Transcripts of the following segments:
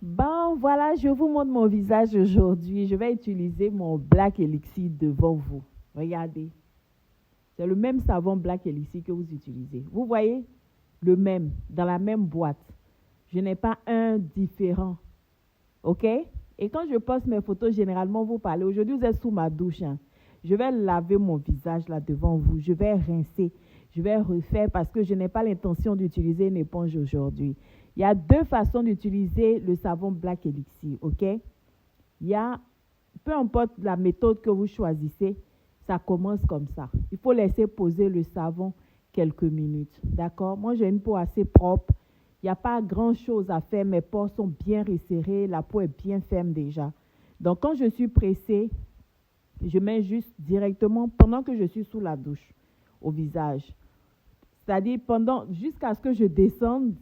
Bon, voilà, je vous montre mon visage aujourd'hui. Je vais utiliser mon Black Elixir devant vous. Regardez. C'est le même savon Black Elixir que vous utilisez. Vous voyez? Le même, dans la même boîte. Je n'ai pas un différent. OK? Et quand je poste mes photos, généralement, vous parlez. Aujourd'hui, vous êtes sous ma douche. Hein. Je vais laver mon visage là devant vous. Je vais rincer. Je vais refaire parce que je n'ai pas l'intention d'utiliser une éponge aujourd'hui. Il y a deux façons d'utiliser le savon Black Elixir. OK? Il y a, peu importe la méthode que vous choisissez, ça commence comme ça. Il faut laisser poser le savon quelques minutes. D'accord? Moi, j'ai une peau assez propre. Il n'y a pas grand-chose à faire. Mes pores sont bien resserrés. La peau est bien ferme déjà. Donc, quand je suis pressée, je mets juste directement, pendant que je suis sous la douche, au visage. C'est-à-dire jusqu'à ce que je descende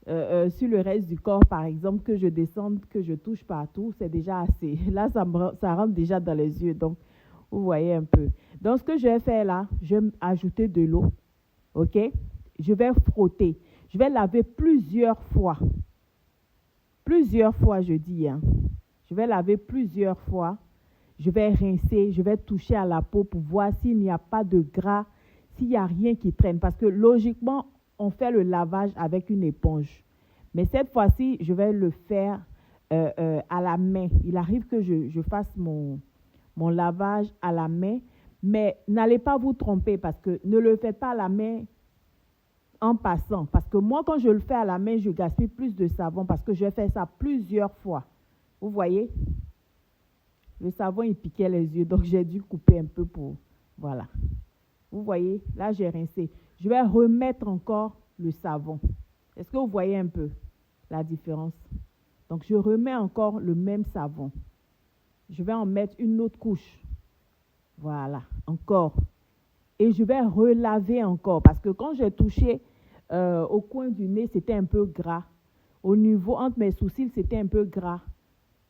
sur le reste du corps, par exemple, que je descende, que je touche partout, c'est déjà assez. Là, ça rentre déjà dans les yeux. Donc, vous voyez un peu. Donc, ce que je vais faire là, je vais ajouter de l'eau. OK? Je vais frotter. Je vais laver plusieurs fois. Plusieurs fois, je dis. Hein. Je vais laver plusieurs fois. Je vais rincer. Je vais toucher à la peau pour voir s'il n'y a pas de gras, s'il n'y a rien qui traîne. Parce que logiquement, on fait le lavage avec une éponge. Mais cette fois-ci, je vais le faire à la main. Il arrive que je fasse mon lavage à la main. Mais n'allez pas vous tromper parce que ne le faites pas à la main en passant. Parce que moi, quand je le fais à la main, je gaspille plus de savon parce que je fais ça plusieurs fois. Vous voyez? Le savon, il piquait les yeux, donc j'ai dû couper un peu pour... Voilà. Vous voyez? Là, j'ai rincé. Je vais remettre encore le savon. Est-ce que vous voyez un peu la différence? Donc, je remets encore le même savon. Je vais en mettre une autre couche. Voilà, encore. Et je vais relaver encore parce que quand j'ai touché au coin du nez, c'était un peu gras. Au niveau, entre mes sourcils, c'était un peu gras.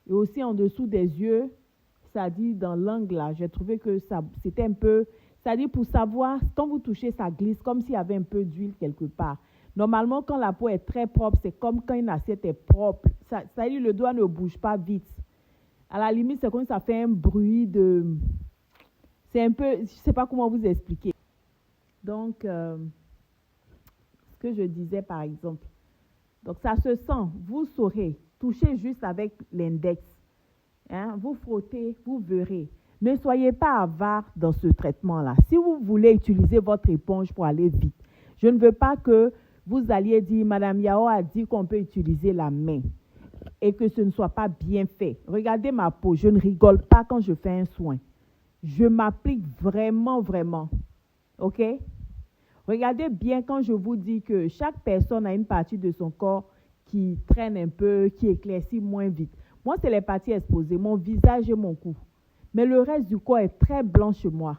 Et aussi en dessous des yeux, ça dit dans l'angle là, j'ai trouvé que c'était un peu... C'est-à-dire pour savoir, quand vous touchez, ça glisse comme s'il y avait un peu d'huile quelque part. Normalement, quand la peau est très propre, c'est comme quand une assiette est propre. C'est-à-dire le doigt ne bouge pas vite. À la limite, c'est comme ça fait un bruit de... C'est un peu... Je ne sais pas comment vous expliquer. Donc, ce que je disais par exemple. Donc, ça se sent. Vous saurez. Touchez juste avec l'index. Hein? Vous frottez, vous verrez. Ne soyez pas avare dans ce traitement-là. Si vous voulez utiliser votre éponge pour aller vite, je ne veux pas que vous alliez dire, Madame Yao a dit qu'on peut utiliser la main et que ce ne soit pas bien fait. Regardez ma peau, je ne rigole pas quand je fais un soin. Je m'applique vraiment, vraiment. OK? Regardez bien quand je vous dis que chaque personne a une partie de son corps qui traîne un peu, qui éclaircit moins vite. Moi, c'est les parties exposées, mon visage et mon cou. Mais le reste du corps est très blanc chez moi.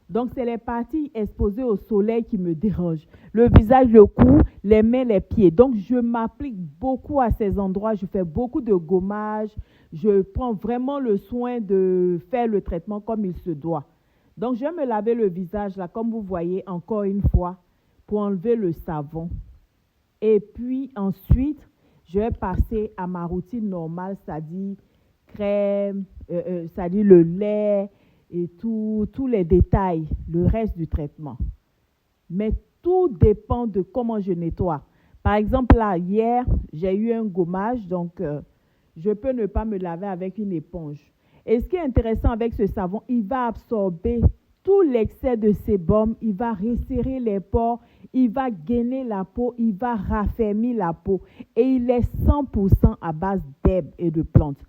Donc, c'est les parties exposées au soleil qui me dérangent. Le visage, le cou, les mains, les pieds. Donc, je m'applique beaucoup à ces endroits. Je fais beaucoup de gommage. Je prends vraiment le soin de faire le traitement comme il se doit. Donc, je vais me laver le visage, là, comme vous voyez, encore une fois, pour enlever le savon. Et puis, ensuite, je vais passer à ma routine normale, c'est-à-dire crème, c'est-à-dire le lait et tous les détails, le reste du traitement. Mais tout dépend de comment je nettoie. Par exemple, là, hier, j'ai eu un gommage, donc je peux ne pas me laver avec une éponge. Et ce qui est intéressant avec ce savon, il va absorber tout l'excès de sébum, il va resserrer les pores, il va gainer la peau, il va raffermir la peau. Et il est 100% à base d'herbes et de plantes.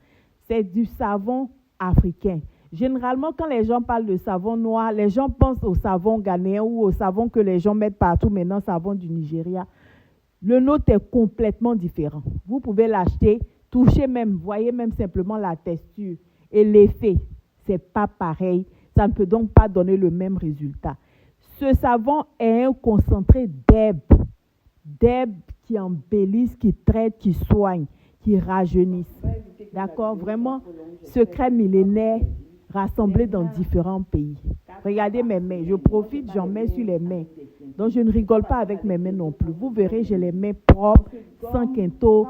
C'est du savon africain. Généralement, quand les gens parlent de savon noir, les gens pensent au savon ghanéen ou au savon que les gens mettent partout maintenant, savon du Nigeria. Le nôtre est complètement différent. Vous pouvez l'acheter, toucher même, voyez même simplement la texture et l'effet. Ce n'est pas pareil. Ça ne peut donc pas donner le même résultat. Ce savon est un concentré d'herbes qui embellissent, qui traitent, qui soignent, qui rajeunissent. D'accord? Vraiment, secret millénaire rassemblé dans différents pays. Regardez mes mains. Je profite, j'en mets sur les mains. Donc, je ne rigole pas avec mes mains non plus. Vous verrez, j'ai les mains propres, sans quinto.